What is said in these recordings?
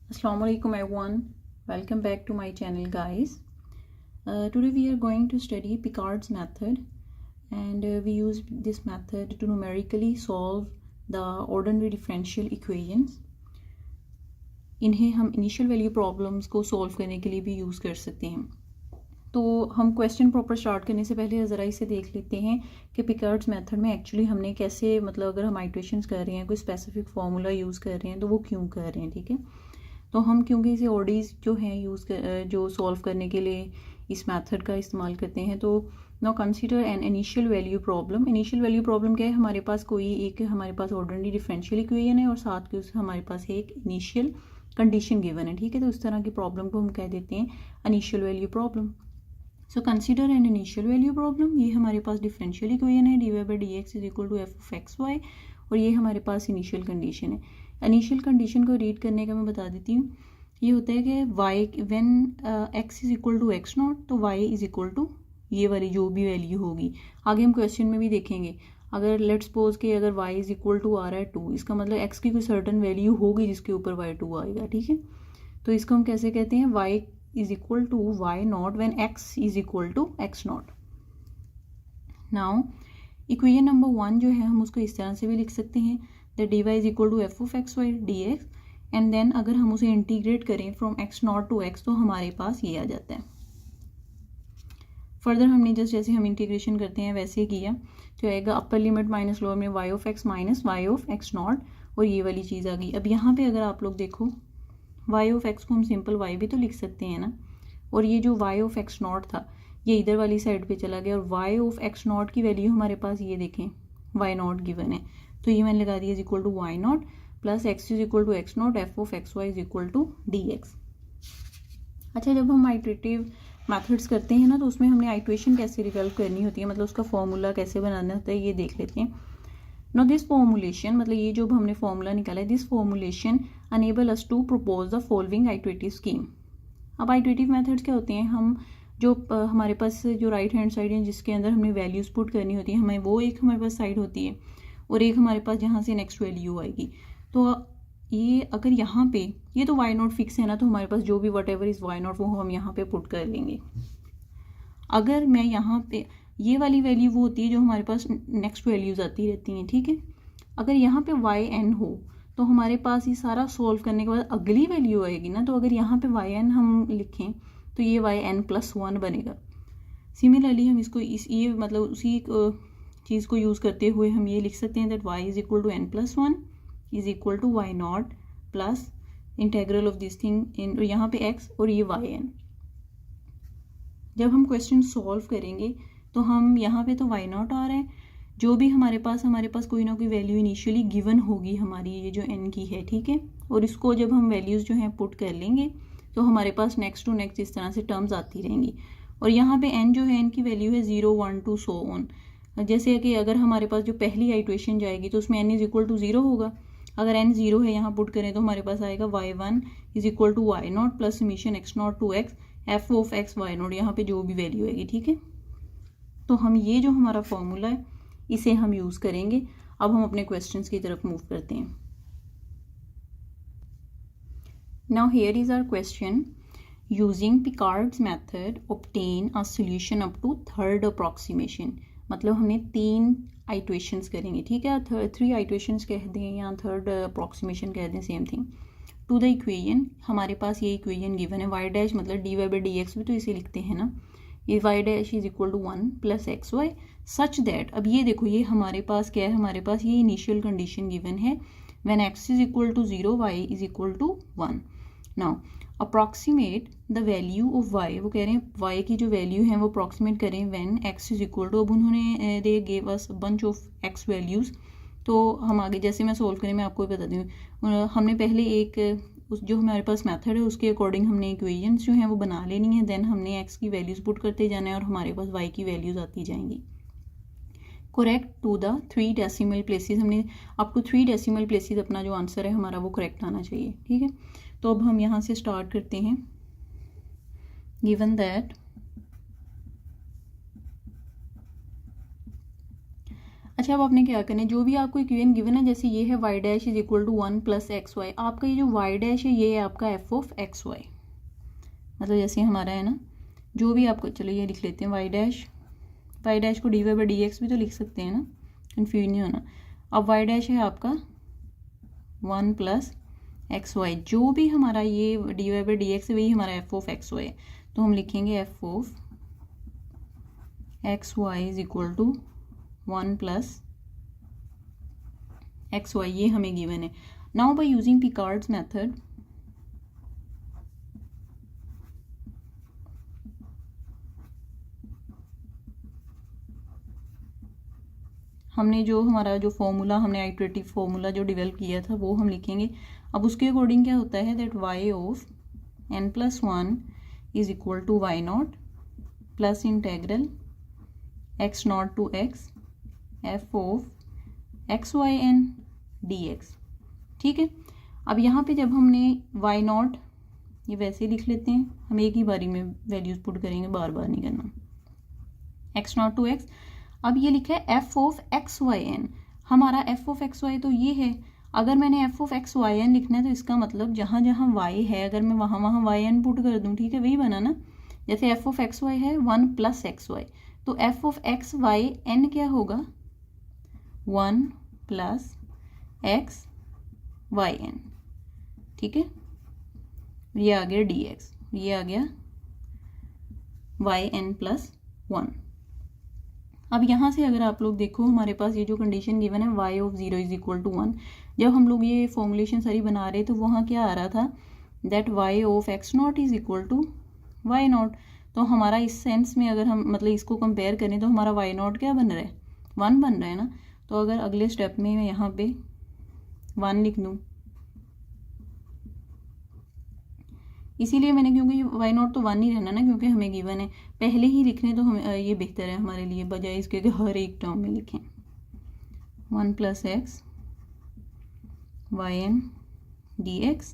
Assalamualaikum everyone, welcome back to my channel guys. Today we are going to study Picard's method and we use this method to numerically solve the ordinary differential equations. इन्हें हम initial value problems को solve करने के लिए भी use कर सकते हैं। तो हम क्वेश्चन प्रॉपर स्टार्ट करने से पहले ज़रा इसे देख लेते हैं कि पिकार्ड्स मेथड में एक्चुअली हमने कैसे अगर हम आइट्रेशंस कर रहे हैं, कोई स्पेसिफिक फार्मूला यूज़ कर रहे हैं तो वो क्यों कर रहे हैं, ठीक है। तो हम क्योंकि इसे ओडीज जो हैं जो सॉल्व करने के लिए इस मेथड का इस्तेमाल करते हैं। तो now consider an initial value problem. Initial value problem क्या है, हमारे पास हमारे पास ऑर्डिनरी डिफरेंशियल इक्वेशन है और साथ के उससे हमारे पास एक इनिशियल कंडीशन गिवन है, ठीक है। तो इस तरह की प्रॉब्लम को हम कह देते हैं initial value problem. So consider an initial value problem. ये हमारे पास डिफरेंशियल इक्वेशन है dy/dx is equal to f(x, y) और ये हमारे पास इनिशियल कंडीशन है। इनिशियल कंडीशन को रीड करने का मैं बता देती हूँ। ये होता है कि y when x is equal to x0 तो y इज इक्वल टू ये वाली जो भी वैल्यू होगी। आगे हम क्वेश्चन में भी देखेंगे। अगर लेट्स सपोज कि अगर y इज इक्वल टू आ रहा है 2, इसका मतलब x की कोई सर्टन वैल्यू होगी जिसके ऊपर y2 आएगा, ठीक है। तो इसको हम कैसे कहते हैं, y is equal to y0 when x is equal to x0। Now equation number 1 जो है हम उसको इस तरह से भी लिख सकते हैं that dy is equal to f(x, y) dx and then अगर हम उसे इंटीग्रेट करें फ्रॉम x0 टू x तो हमारे पास ये आ जाता है। फर्दर हमने जैसे हम इंटीग्रेशन करते हैं वैसे ही किया तो आएगा अपर लिमिट माइनस लोअर में y of x minus y of x0 और ये वाली चीज़ आ गई। अब यहाँ पे अगर आप लोग देखो y ऑफ x को हम सिंपल y भी तो लिख सकते हैं ना, और ये जो y ऑफ x0 था ये इधर वाली साइड पे चला गया और y ऑफ x0 की वैल्यू हमारे पास ये देखें y0 गिवन है, तो ये मैंने लगा दिया is equal to y0 plus x is equal to x0 f of x y is equal to dx। अच्छा, जब हम आइट्रेटिव मेथड्स करते हैं ना तो उसमें हमने आइट्रेशन कैसे रिजल्व करनी होती है, मतलब उसका फॉर्मूला कैसे बनाना होता है ये देख लेते हैं। नो दिस फॉर्मुलेशन, मतलब ये जो हमने फॉर्मूला निकाला है, this formulation enable us to propose the following iterative scheme. अब आइट्रेटिव मेथड्स क्या होते हैं, हम जो हमारे पास जो राइट हैंड साइड है जिसके अंदर हमने वैल्यूज पुट करनी होती है, हमें वो एक हमारे पास साइड होती है और एक हमारे पास जहाँ से नेक्स्ट वैल्यू आएगी। तो ये अगर यहाँ पे ये तो y0 फिक्स है ना, तो हमारे पास जो भी वट एवर इज y0 वो हम यहाँ पे पुट कर लेंगे। अगर मैं यहाँ पे ये वाली वैल्यू वो होती है जो हमारे पास नेक्स्ट वैल्यूज आती रहती हैं, ठीक है। अगर यहाँ पे yn हो तो हमारे पास ये सारा सॉल्व करने के बाद अगली वैल्यू आएगी ना, तो अगर यहाँ पे yn हम लिखें तो ये yn+1 बनेगा। सिमिलरली हम इसको ये मतलब उसी चीज़ को यूज़ करते हुए हम ये लिख सकते हैं that y is equal to n+1 is equal to y0 plus integral of this thing in यहाँ पे x और ये yn। जब हम क्वेश्चन सॉल्व करेंगे तो हम यहाँ पे तो y0 आ रहा है, जो भी हमारे पास कोई ना कोई वैल्यू इनिशियली गिवन होगी हमारी ये जो n की है, ठीक है। और इसको जब हम वैल्यूज़ जो हैं पुट कर लेंगे तो हमारे पास नेक्स्ट टू नेक्स्ट इस तरह से टर्म्स आती रहेंगी। और यहाँ पे n जो है n की वैल्यू है 0 1 2 सो ऑन। जैसे कि अगर हमारे पास जो पहली आइट्रेशन जाएगी तो उसमें n इज इक्वल टू 0 होगा। अगर n 0 है यहाँ पुट करें तो हमारे पास आएगा y1 is equal to y0 plus summation x0 to x f of x y0, यहाँ पे जो भी वैल्यू आएगी, ठीक है। तो हम ये जो हमारा फॉर्मूला है इसे हम यूज़ करेंगे। अब हम अपने क्वेश्चंस की तरफ मूव करते हैं। Now here is our question, using Picard's method obtain a solution up to third approximation. मतलब हमने 3 आइट्रेशंस करेंगे, ठीक है। 3 आइट्रेशंस कह दें या थर्ड अप्रॉक्सीमेशन कह दें, same thing. To the equation, हमारे पास ये इक्वेशन गिवन है y डैश मतलब dy/dx भी तो इसे लिखते हैं ना, ये y dash is equal to 1 plus xy such that. अब ये देखो ये हमारे पास क्या है, हमारे पास ये इनिशियल कंडीशन गिवन है when x is equal to 0 y is equal to 1। Now approximate the value of y, वो कह रहे हैं y की जो वैल्यू है वो अप्रॉक्सीमेट करें when x is equal to, अब उन्होंने they gave us bunch of x values. तो हम आगे जैसे मैं सोल्व करें मैं आपको बता दूँ, हमने पहले एक उस जो हमारे पास मेथड है उसके अकॉर्डिंग हमने इक्वेशंस जो हैं वो बना लेनी है, देन हमने x की वैल्यूज़ पुट करते जाना है और हमारे पास y की वैल्यूज़ आती जाएंगी। Correct to the 3 decimal places, हमने अप टू 3 डेसिमल प्लेसेस अपना जो आंसर है हमारा वो करेक्ट आना चाहिए, ठीक है। तो अब हम यहाँ से स्टार्ट करते हैं। गिवन दैट अच्छा, अब आपने क्या करना है, जो भी आपको इक्वेशन गिवन है, जैसे ये है y dash is equal to 1 plus x y, आपका ये जो y डैश है ये है आपका f ऑफ एक्स वाई, मतलब जैसे हमारा है ना, जो भी आपको, चलो ये लिख लेते हैं y डैश को dy बाई डी एक्स भी तो लिख सकते हैं ना, कन्फ्यूज नहीं होना। अब y डैश है आपका 1 प्लस एक्स वाई, जो भी हमारा ये dy बाई डी एक्स है वही हमारा f ऑफ एक्स वाई है, तो हम लिखेंगे f of x y is equal to 1 plus x y, ये हमें गिवन है। Now by using Picard's method, हमने जो हमारा जो फॉर्मूला, हमने आइटरेटिव फॉर्मूला जो डेवलप किया था वो हम लिखेंगे। अब उसके अकॉर्डिंग क्या होता है, that y of n+1 is equal to y not plus integral x not to x f of x y n d x. ठीक है, अब यहाँ पे जब हमने y नॉट, ये वैसे लिख लेते हैं, हम एक ही बारी में वैल्यूज पुट करेंगे, बार बार नहीं करना, x नॉट टू x। अब ये लिखा है f of x y n, हमारा f ऑफ एक्स वाई तो ये है, अगर मैंने f of x y n लिखना है तो इसका मतलब जहाँ जहाँ y है अगर मैं वहाँ वहाँ वाई एन पुट कर दूँ, ठीक है, वही बना ना। जैसे f ऑफ एक्स वाई है 1 प्लस एक्स वाई, तो f of x y n क्या होगा, 1 प्लस एक्स वाई एन। ठीक है, ये आ गया dx, ये आ गया yn+1। अब यहाँ से अगर आप लोग देखो, हमारे पास ये जो कंडीशन गिवन है y of 0 is equal to 1, जब हम लोग ये फॉर्मुलेशन सारी बना रहे तो वहाँ क्या आ रहा था, that y of x not is equal to y not. तो हमारा इस सेंस में अगर हम मतलब इसको कंपेयर करें तो हमारा y नॉट क्या बन रहा है, 1 बन रहा है ना। तो अगर अगले स्टेप में मैं यहाँ पे 1 लिख दूँ, इसीलिए मैंने, क्योंकि y नॉट तो 1 ही रहना ना, क्योंकि हमें गिवन है, पहले ही लिखने तो हमें ये बेहतर है हमारे लिए, बजाय इसके कि हर एक टर्म में लिखें। 1 plus x y n d x,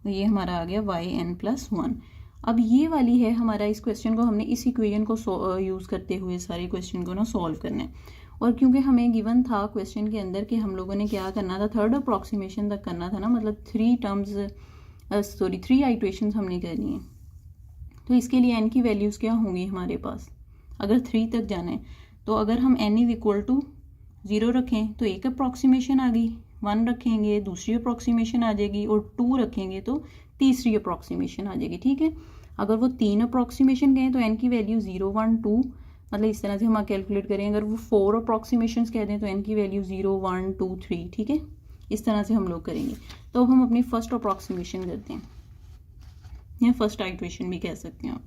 ये हमारा आ गया yn+1। अब ये वाली है हमारा, इस क्वेश्चन को हमने इस इक्वेशन को यूज़ करते हुए सारे क्वेश्चन को ना सॉल्व करना है। और क्योंकि हमें गिवन था क्वेश्चन के अंदर कि हम लोगों ने क्या करना था, थर्ड अप्रॉक्सीमेशन तक करना था ना, मतलब 3 आइट्रेशंस हमने करनी है। तो इसके लिए n की वैल्यूज़ क्या होंगी हमारे पास, अगर 3 तक जाना है तो अगर हम n इज इक्वल टू 0 रखें तो एक अप्रॉक्सीमेशन आ गई, 1 रखेंगे दूसरी अप्रॉक्सीमेशन आ जाएगी, और 2 रखेंगे तो तीसरी अप्रॉक्सीमेशन आ जाएगी। ठीक है, अगर वो 3 अप्रॉक्सीमेशन गए तो n की वैल्यू 0 1 2, मतलब इस तरह से हम कैलकुलेट करें। अगर वो 4 अप्रॉक्सीमेशन कह दें तो n की वैल्यू 0 1 2 3, ठीक है, इस तरह से हम लोग करेंगे। तो अब हम अपनी फर्स्ट अप्रॉक्सीमेशन करते हैं, या फर्स्ट आइट्रेशन भी कह सकते हैं आप।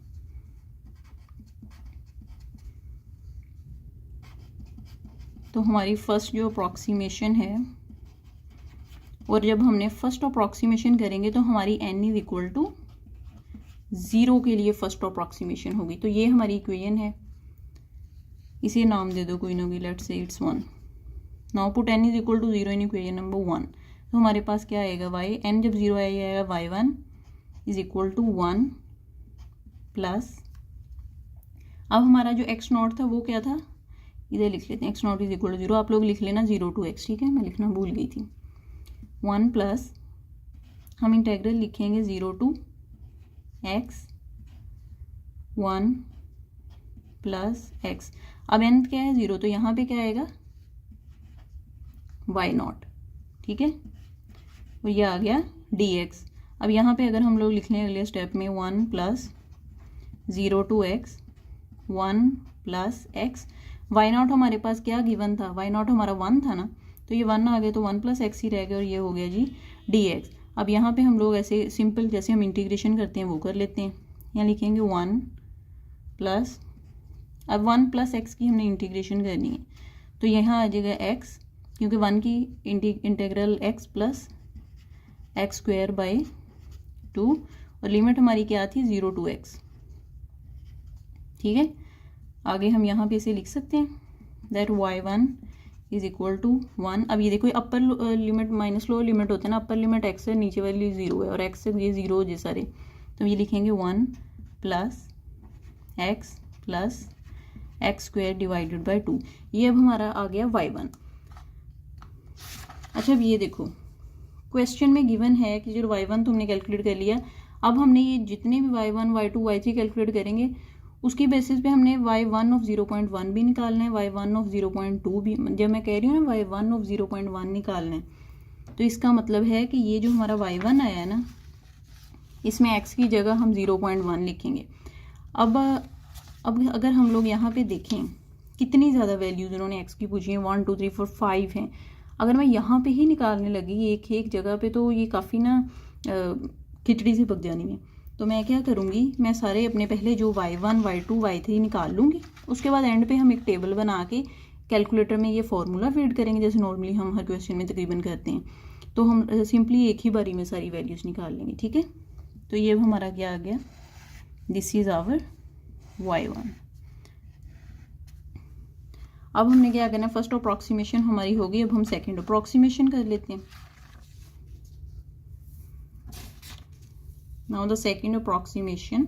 तो हमारी फर्स्ट जो अप्रॉक्सीमेशन है, और जब हमने फर्स्ट अप्रॉक्सीमेशन करेंगे तो हमारी n इज इक्वल टू 0 के लिए फर्स्ट अप्रॉक्सीमेशन होगी। तो ये हमारी इक्वेशन है, इसे नाम दे दो कोई ना कोई, let's say it's 1। Now put n is equal to 0 in equation number 1। तो हमारे पास क्या आएगा, y n जब 0 आएगा y1 is equal to 1 plus, अब हमारा जो x नॉट था वो क्या था, इधर लिख लेते हैं, x not is equal to 0, आप लोग लिख लेना 0 to x, ठीक है, मैं लिखना भूल गई थी। 1 प्लस, हम इंटेग्रल लिखेंगे 0 to x 1 प्लस x। अब n क्या है 0, तो यहाँ पे क्या आएगा y नॉट, ठीक है, और ये आ गया dx। अब यहाँ पे अगर हम लोग लिख लें अगले स्टेप में 1 plus 0 to x 1 plus x, y not हमारे पास क्या गिवन था, y नॉट हमारा 1 था ना, तो ये 1 आ गया तो 1 प्लस x ही रह गया, और ये हो गया जी dx। अब यहाँ पे हम लोग ऐसे सिंपल जैसे हम इंटीग्रेशन करते हैं वो कर लेते हैं, यहाँ लिखेंगे 1 प्लस, अब 1 प्लस एक्स की हमने इंटीग्रेशन करनी है तो यहाँ आ जाएगा x, क्योंकि 1 की integral x plus x square by 2, और लिमिट हमारी क्या थी 0 to x, ठीक है। आगे हम यहाँ पे इसे लिख सकते हैं that y1 is equal to 1। अब ये देखो upper limit minus lower limit होता है ना, अपर लिमिट x है, नीचे वाली 0 है, और x से ये 0 हो जाए सारे, तो ये लिखेंगे 1 plus x plus x square divided by 2। ये अब हमारा आ गया y1। अच्छा अब ये देखो क्वेश्चन में गिवन है कि जो y1 तुमने कैलकुलेट कर लिया, अब हमने ये जितने भी y1 y2 y3 कैलकुलेट करेंगे उसकी बेसिस पे हमने y1 ऑफ 0.1 भी निकालना है, y1 ऑफ 0.2 भी। जब मैं कह रही हूँ ना y1 ऑफ 0.1 निकालना है, तो इसका मतलब है कि ये जो हमारा y1 आया है ना, इसमें x की जगह हम 0.1 लिखेंगे। अब अगर हम लोग यहाँ पे देखें कितनी ज़्यादा वैल्यूज़ उन्होंने x की पूछी हैं, 1 2 3 4 5 हैं। अगर मैं यहाँ पे ही निकालने लगी एक एक जगह पे तो ये काफ़ी ना खिचड़ी से पक जानी है। तो मैं क्या करूँगी, मैं सारे अपने पहले जो y1 y2 y3 निकाल लूँगी, उसके बाद एंड पे हम एक टेबल बना के कैलकुलेटर में ये फॉर्मूला फीड करेंगे जैसे नॉर्मली हम हर क्वेश्चन में तकरीबन करते हैं। तो हम सिंपली एक ही बारी में सारी वैल्यूज़ निकाल लेंगे, ठीक है। तो ये हमारा क्या आ गया, दिस इज़ आवर y1। अब हमने क्या करना है, फर्स्ट अप्रॉक्सीमेशन हमारी होगी, अब हम सेकंड अप्रॉक्सीमेशन कर लेते हैं। Now the second approximation.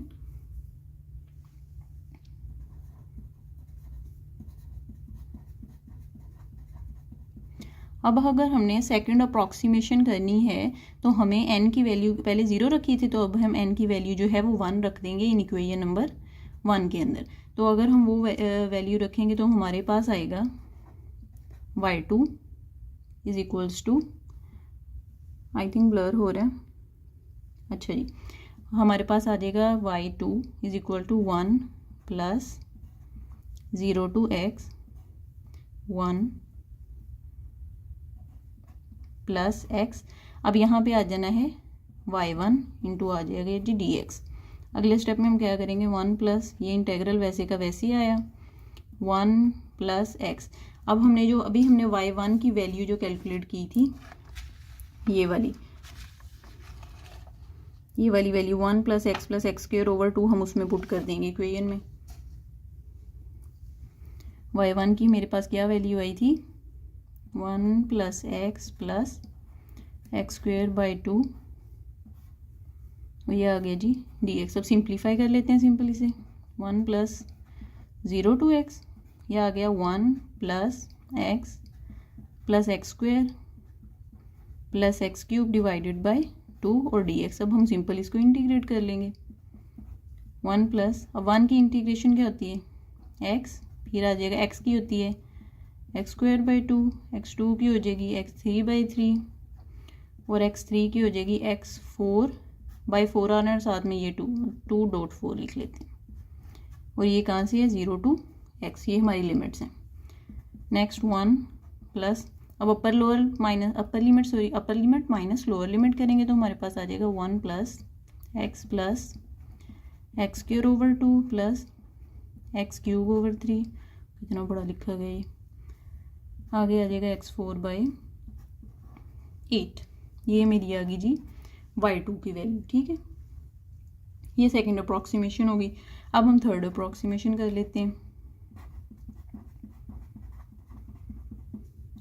अब अगर हमने सेकंड अप्रॉक्सीमेशन करनी है तो हमें n की वैल्यू पहले 0 रखी थी, तो अब हम n की वैल्यू जो है वो 1 रख देंगे इन इक्वेशन नंबर 1 के अंदर। तो अगर हम वो वैल्यू रखेंगे तो हमारे पास आएगा y2 is equals to, I think blur हो रहा है, अच्छा जी, हमारे पास आ जाएगा y2 is equal to 1 plus 0 to x 1 plus x। अब यहाँ पे आ जाना है y1 इंटू आ जाएगा जी dx। अगले स्टेप में हम क्या करेंगे, 1 प्लस ये इंटेग्रल वैसे का वैसे ही आया 1 प्लस x। अब हमने जो अभी हमने y1 की वैल्यू जो कैलकुलेट की थी, ये वाली value 1 plus x square over 2 हम उसमें पुट कर देंगे इक्वेशन में। y1 की मेरे पास क्या वैल्यू आई थी, 1 प्लस एक्स स्क्वायर बाई 2, ये आ गया जी dx। अब सिंप्लीफाई कर लेते हैं सिंपल इसे, 1 प्लस 0 टू x, ये आ गया 1 plus x square plus x cube divided by 2 और dx। अब हम सिंपल इसको इंटीग्रेट कर लेंगे, 1 प्लस, अब 1 की इंटीग्रेशन क्या होती है x, फिर आ जाएगा x की होती है एक्स स्क्वायर बाई 2, x2 की हो जाएगी x3 बाई 3 और x3 की हो जाएगी x4 बाई 4 आना, साथ में ये 2.4 लिख लेते हैं। और ये कहाँ से है, 0 टू x, ये हमारी लिमिट्स हैं। नेक्स्ट 1 प्लस, अब upper limit minus lower limit करेंगे तो हमारे पास आ जाएगा 1 plus x square over 2 plus x cube over 3, कितना बड़ा लिखा गया ये, आगे आ जाएगा x4 बाई 8। ये मेरी आ गई जी y2 की वैल्यू, ठीक है। ये सेकंड अप्रॉक्सीमेशन होगी। अब हम थर्ड अप्रॉक्सीमेशन कर लेते हैं।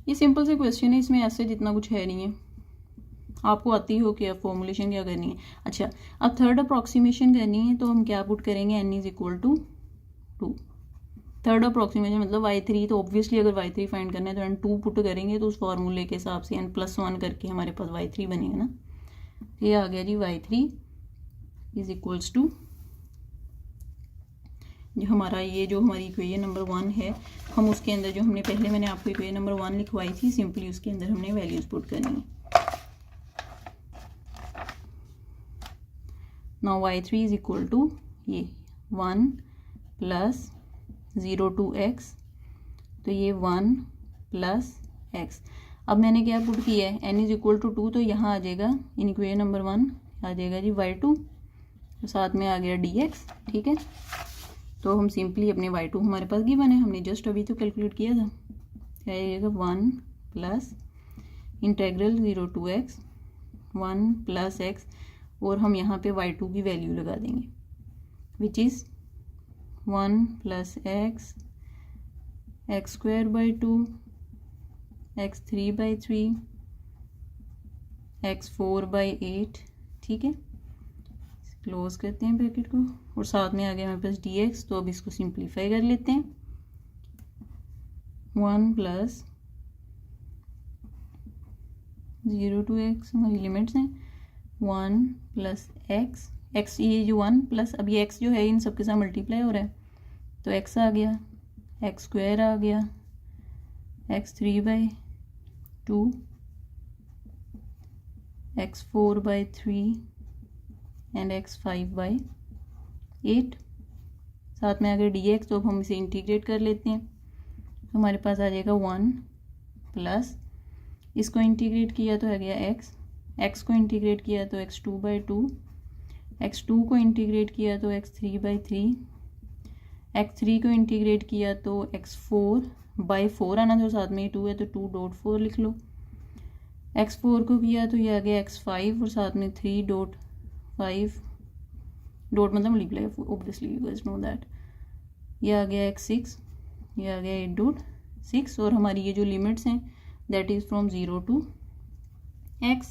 ये सिंपल से क्वेश्चन है, इसमें ऐसे जितना कुछ है नहीं है, आपको आती हो कि फॉर्मुलेशन क्या करनी है। अच्छा अब थर्ड अप्रॉक्सीमेशन करनी है तो हम क्या पुट करेंगे, n is equal to 2। Third approximation मतलब y3, तो ऑब्वियसली अगर y3 फाइंड करना है तो n 2 पुट करेंगे, तो उस फार्मूले के हिसाब से n प्लस 1 करके हमारे पास y3 बनेगा ना। ये आ गया जी y3 इज इक्वल्स टू, जो हमारी इक्वेशन नंबर 1 है, हम उसके अंदर जो हमने पहले मैंने आपको इक्वेशन नंबर 1 लिखवाई थी, सिंपली उसके अंदर हमने वैल्यूज पुट करनी है। Now y3 is equal to ये 1 प्लस 0 टू x, तो ये 1 प्लस x। अब मैंने क्या पुट किया है, n इज इक्वल टू 2, तो यहाँ आ जाएगा इन इक्वेशन नंबर 1 आ जाएगा जी y2, तो साथ में आ गया dx, ठीक है। तो हम सिंपली अपने y2 हमारे पास गिवन है, हमने जस्ट अभी तो कैलकुलेट किया था, क्या आएगा 1 plus integral 0 to x 1 plus x, और हम यहाँ पे y2 की वैल्यू लगा देंगे which is 1 plus x square by 2 x3 by 3 x4 by 8, ठीक है। क्लोज करते हैं ब्रैकेट को, और साथ में आ गया हमारे पास dx। तो अब इसको सिंप्लीफाई कर लेते हैं, 1 प्लस 0 to x हमारी लिमिट्स हैं 1 प्लस एक्स, एक्स ये जो 1 प्लस अब ये x जो है इन सब के साथ मल्टीप्लाई हो रहा है तो x आ गया, एक्स स्क्वायर आ गया, x3/2, x4/3 एंड x5/8। साथ में अगर dx तो हम इसे इंटीग्रेट कर लेते हैं तो हमारे पास आ जाएगा 1 प्लस इसको इंटीग्रेट किया तो आ गया x को इंटीग्रेट किया तो x2/2, x2 को इंटीग्रेट किया तो x3/3, x3 को इंटीग्रेट किया तो x4/4 आना तो साथ में 2 है तो 2.4 लिख लो, x4 को किया तो ये आ गया x5 और साथ में 3.5 डॉट मतलब multiply obviously you guys know that, ये आ गया x6, ये आ गया 8.6 और हमारी ये जो लिमिट्स हैं that is from 0 to x।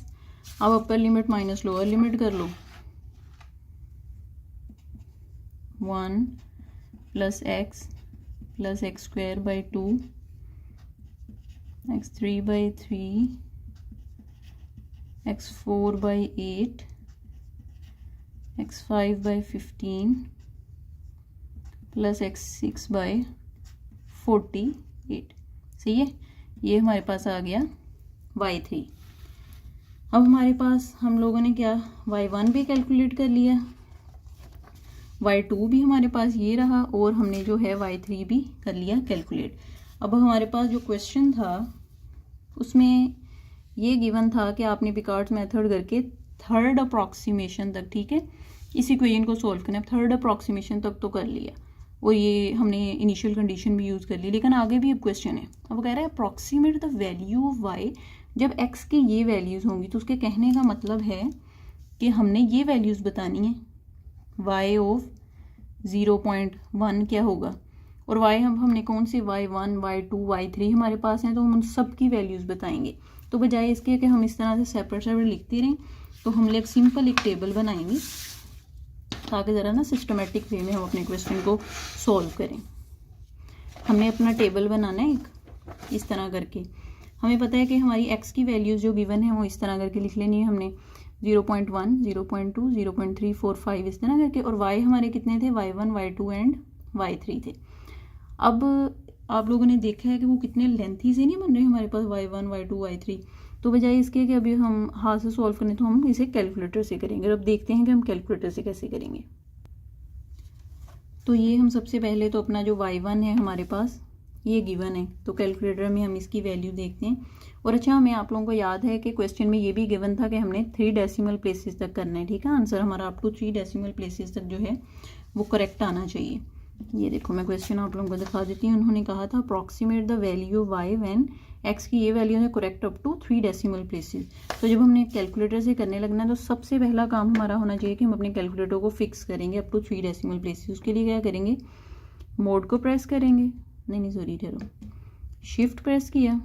अब upper limit minus lower limit कर लो, 1 plus x plus x2/2, x3/3, x4/8, x5/15 plus x6/48। सही है, ये हमारे पास आ गया y3। अब हमारे पास हम लोगों ने क्या y1 भी कैलकुलेट कर लिया, y2 भी हमारे पास ये रहा और हमने जो है y3 भी कर लिया कैलकुलेट। अब हमारे पास जो क्वेश्चन था उसमें ये गिवन था कि आपने पिकार्ड्स मेथड करके थर्ड अप्रॉक्सीमेशन तक, ठीक है, इस इक्वेशन को सॉल्व करना है, थर्ड अप्रॉक्सीमेशन तक तो कर लिया और ये हमने इनिशियल कंडीशन भी यूज़ कर ली, लेकिन आगे भी अब क्वेश्चन है। अब वो कह रहा है approximate the value of y, जब x की ये वैल्यूज़ होंगी तो उसके कहने का मतलब है कि हमने ये वैल्यूज़ बतानी है, y ऑफ 0.1 क्या होगा और y हमने कौन से y1, y2, y3 हमारे पास हैं तो हम उन सब की वैल्यूज़ बताएंगे। तो बजाय इसके कि हम इस तरह से सेपरेट लिखते रहें तो हम लोग सिंपल एक टेबल बनाएंगे ताकि ज़रा ना सिस्टमेटिक वे में हम अपने क्वेश्चन को सॉल्व करें। हमने अपना टेबल बनाना है एक इस तरह करके, हमें पता है कि हमारी x की वैल्यूज़ जो गिवन है वो इस तरह करके लिख लेनी है हमने 0.1, 0.2, 0.3, 4, 5 इस तरह करके, और y हमारे कितने थे y1, y2 एंड y3 थे। अब आप लोगों ने देखा है कि वो कितने लेंथी से नहीं बन रहे हमारे पास y1, y2, y3, तो बजाय इसके कि अभी हम हाथ से सॉल्व करें तो हम इसे कैलकुलेटर से करेंगे। अब देखते हैं कि हम कैलकुलेटर से कैसे करेंगे। तो ये हम सबसे पहले तो अपना जो y1 है हमारे पास ये गिवन है तो कैलकुलेटर में हम इसकी वैल्यू देखते हैं। और अच्छा, हमें आप लोगों को याद है कि क्वेश्चन में ये भी गिवन था कि हमने 3 डेसिमल प्लेसेस तक करना है, ठीक है, आंसर हमारा अप टू 3 डेसिमल प्लेसेस तक जो है वो करेक्ट आना चाहिए। ये देखो मैं क्वेश्चन आप लोगों को दिखा देती हूँ। उन्होंने कहा था approximate the value of y when x की ये वैल्यू है correct up to 3 decimal places. तो जब हमने कैलकुलेटर से करने लगना है तो सबसे पहला काम हमारा होना चाहिए कि हम अपने कैलकुलेटर को फिक्स करेंगे अप टू 3 डेसिमल प्लेसेस। उसके लिए क्या करेंगे, मोड को प्रेस करेंगे, नहीं सॉरी ठहरो, शिफ्ट प्रेस किया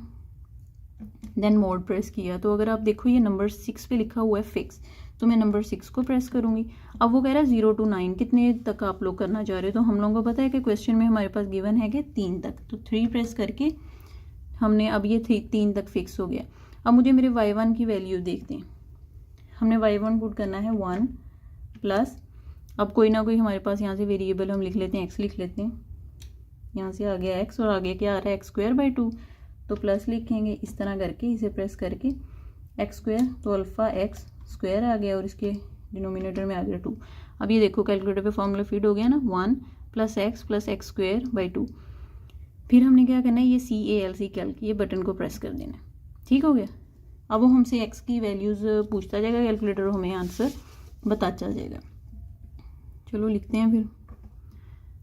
देन मोड प्रेस किया। तो अगर आप देखो ये नंबर 6 पे लिखा हुआ है फिक्स, तो मैं नंबर 6 को प्रेस करूंगी। अब वो कह रहा है 0 to 9 कितने तक आप लोग करना चाह रहे हो, तो हम लोगों को पता है कि क्वेश्चन में हमारे पास गिवन है कि 3 तक, तो 3 प्रेस करके हमने अब ये 3 तक फिक्स हो गया। अब मुझे मेरे y1 की वैल्यू देखते हैं। हमने y1 पुट करना है 1 प्लस, अब कोई ना कोई हमारे पास यहाँ से वेरिएबल हम लिख लेते हैं, x लिख लेते हैं, यहाँ से आ गया x और आगे क्या आ रहा है x²/2, तो प्लस लिखेंगे इस तरह करके, इसे प्रेस करके x² तो अल्फ़ा x² आ गया और इसके डिनोमिनेटर में आ गया 2। अब ये देखो कैलकुलेटर पे फॉर्मूला फीड हो गया ना, 1 + x + x²/2। फिर हमने क्या करना है, ये CALC कैल्क ये बटन को प्रेस कर देना है, ठीक हो गया। अब वो हमसे x की वैल्यूज़ पूछता जाएगा कैलकुलेटर, हमें आंसर बताता जाएगा। चलो लिखते हैं फिर।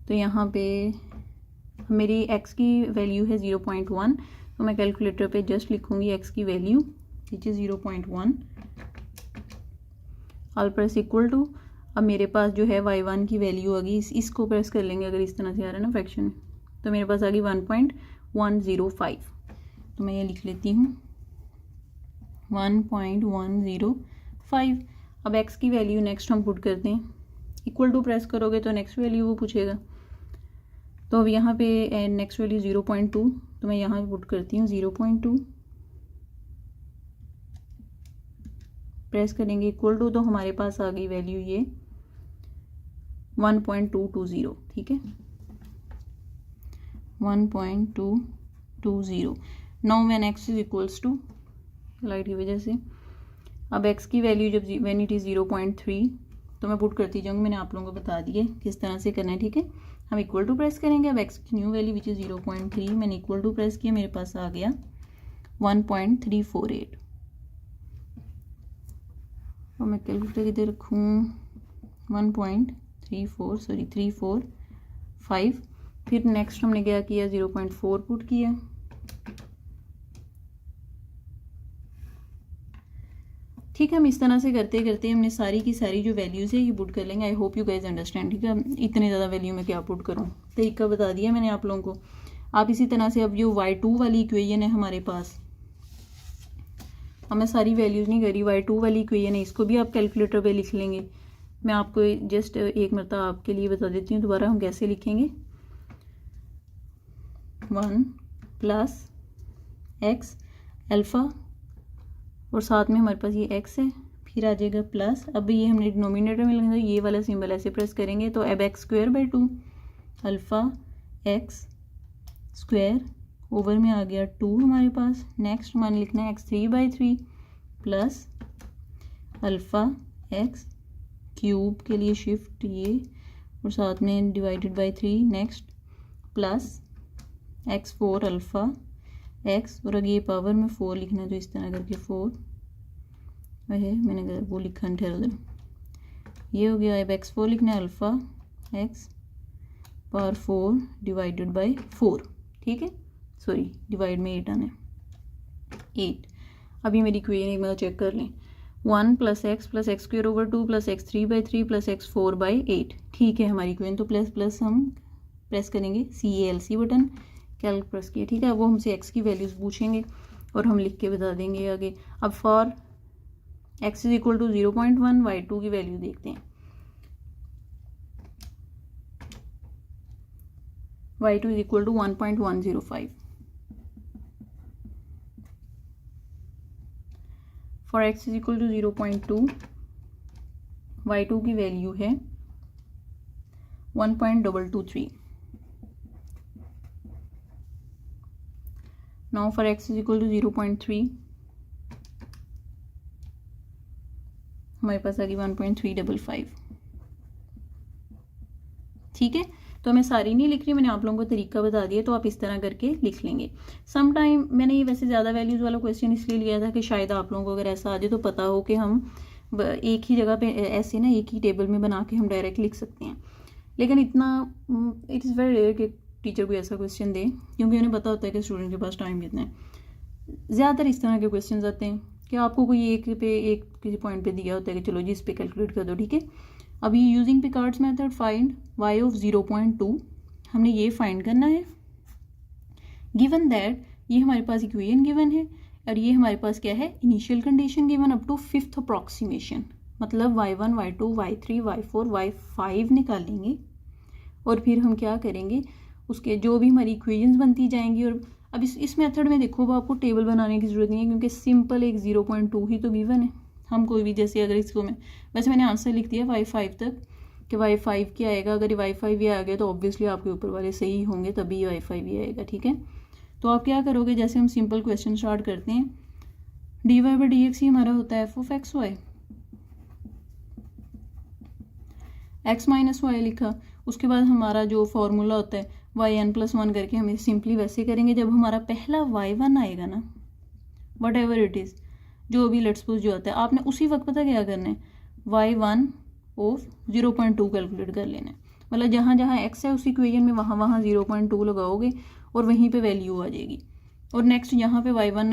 तो यहाँ पे मेरी x की वैल्यू है 0.1, तो मैं कैलकुलेटर पे जस्ट लिखूँगी x की value which is 0.1, all press equal to. अब मेरे पास जो है y1 की वैल्यू आ गई, इसको प्रेस कर लेंगे अगर इस तरह से आ रहा है ना फ्रैक्शन, तो मेरे पास आ गई 1.105। तो मैं ये लिख लेती हूँ 1.105। अब x की वैल्यू नेक्स्ट हम पुट करते हैं, इक्वल टू प्रेस करोगे तो नेक्स्ट वैल्यू वो पूछेगा। तो अब यहाँ पे नेक्स्ट वैल्यू 0.2, तो मैं यहाँ पुट करती हूँ 0.2, प्रेस करेंगे इक्वल टू, तो हमारे पास आ गई वैल्यू ये 1.220, ठीक है 1.220। Now when x is equals to, light की वजह से, अब x की वैल्यू जब व्हेन इट इज़ 0.3 तो मैं पुट करती जाऊँगी, मैंने आप लोगों को बता दिया किस तरह से करना है, ठीक है। हम इक्वल टू प्रेस करेंगे, अब x की न्यू वैल्यू विच इज़ 0.3, मैंने इक्वल टू प्रेस किया, मेरे पास आ गया 1.348। और मैं कैलकुलेटर किधर रखूँ, 345। फिर नेक्स्ट हमने क्या किया, 0.4 पुट किया, ठीक है। हम इस तरह से करते करते हमने सारी की सारी जो वैल्यूज़ है ये पुट कर लेंगे। I hope you guys understand, ठीक है। इतने ज़्यादा वैल्यू में क्या पुट करूँ, तरीका बता दिया मैंने आप लोगों को। आप इसी तरह से, अब जो y2 वाली इक्वेशन है हमारे पास, अब मैं सारी वैल्यूज़ नहीं करी, y2 वाली इक्वेशन है, इसको भी आप कैलकुलेटर पे लिख लेंगे। मैं आपको जस्ट एक मरतबा आपके लिए बता देती हूँ दोबारा हम कैसे लिखेंगे। 1 + x अल्फ़ा, और साथ में हमारे पास ये x है, फिर आ जाएगा प्लस, अब ये हमने डिनोमिनेटर में लिखना है, ये वाला सिंबल ऐसे प्रेस करेंगे, तो अब x²/2 अल्फ़ा x² ओवर में आ गया 2 हमारे पास। नेक्स्ट हमारे लिखना है x3/3 प्लस अल्फ़ा x³ के लिए शिफ्ट ये, और साथ में डिवाइडेड/3, next plus x4 alpha x, और अगर ये पावर में 4 लिखना है तो इस तरह करके 4 है, मैंने अगर वो लिखा है ठहर, ये हो गया। अब x4 लिखना है अल्फ़ा x⁴ डिवाइडेड/4, ठीक है, सॉरी डिवाइड में 8 आना है, 8। अभी मेरी इक्वेशन एक बार चेक कर लें, 1 + x + x²/2 + x3/3 + x4/8, ठीक है हमारी इक्वेशन। तो प्लस प्लस हम प्रेस करेंगे, CALC बटन, कैल्क प्रेस किया, ठीक है। वो हमसे x की वैल्यूज़ पूछेंगे और हम लिख के बता देंगे आगे। अब for x is equal to 0.1, y2 की वैल्यू देखते हैं। y2 is equal to 1.105। For x is equal to 0.2, y2 की वैल्यू है 1.223। Now for x is equal to 0.3, हमारे पास आ गई 1.355, ठीक है। तो मैं सारी नहीं लिख रही, मैंने आप लोगों को तरीका बता दिया, तो आप इस तरह करके लिख लेंगे। सम टाइम मैंने ये वैसे ज़्यादा वैल्यूज़ वाला क्वेश्चन इसलिए लिया था कि शायद आप लोगों को अगर ऐसा आ जाए तो पता हो कि हम एक ही जगह पे ऐसे ना एक ही टेबल में बना के हम डायरेक्ट लिख सकते हैं। लेकिन इतना इट इज़ वेरी रेयर कि टीचर कोई ऐसा क्वेश्चन दे, क्योंकि उन्हें पता होता है कि स्टूडेंट के पास टाइम कितना है। ज़्यादातर इस तरह के क्वेश्चन आते हैं कि आपको कोई एक किसी पॉइंट पे दिया होता है कि चलो जी इस पे कैलकुलेट कर दो, ठीक है। अभी using Picard's method find y of 0.2, हमने ये फाइंड करना है। गिवन दैट ये हमारे पास इक्वेशन गिवन है और ये हमारे पास क्या है, initial condition given up to 5th approximation, मतलब y1 y2 y3 y4 y5 निकालेंगे और फिर हम क्या करेंगे, उसके जो भी हमारी इक्वेशंस बनती जाएंगी। और अब इस मेथड में देखो, अब आपको टेबल बनाने की ज़रूरत नहीं है, क्योंकि सिंपल एक 0.2 ही तो गिवन है। हम कोई भी जैसे अगर इसको वैसे मैंने आंसर लिख दिया y5 तक कि y5 क्या आएगा। अगर y5 ये आ गया तो ऑब्वियसली आपके ऊपर वाले सही होंगे, तभी y5 ये आएगा, ठीक है। तो आप क्या करोगे, जैसे हम सिंपल क्वेश्चन स्टार्ट करते हैं, dy/dx ही हमारा होता है f(x, y), x - y लिखा। उसके बाद हमारा जो फॉर्मूला होता है yn+1 करके हम सिंपली वैसे करेंगे। जब हमारा पहला y1 आएगा ना, वट एवर इट इज़, जो भी लेट्स सपोज जो आता है, आपने उसी वक्त पता क्या करना है, y1 ऑफ 0.2 कैलकुलेट कर लेना है। मतलब जहाँ जहाँ x है उसी इक्वेशन में वहाँ वहाँ 0.2 लगाओगे और वहीं पे वैल्यू आ जाएगी। और नेक्स्ट यहाँ पे y1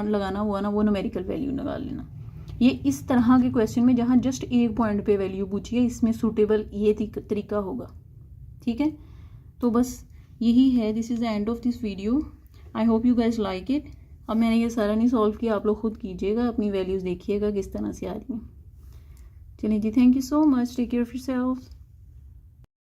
लगाना हुआ ना, वो न्यूमेरिकल वैल्यू लगा लेना। ये इस तरह के क्वेश्चन में जहाँ जस्ट एक पॉइंट पे वैल्यू पूछी है, इसमें सूटेबल ये तरीका होगा, ठीक है। तो बस यही है, this is the end of this video. I hope you guys like it. अब मैंने ये सारा नहीं सॉल्व किया, आप लोग खुद कीजिएगा, अपनी वैल्यूज़ देखिएगा किस तरह से आ रही हैं। चलिए जी, thank you so much, take care of yourself.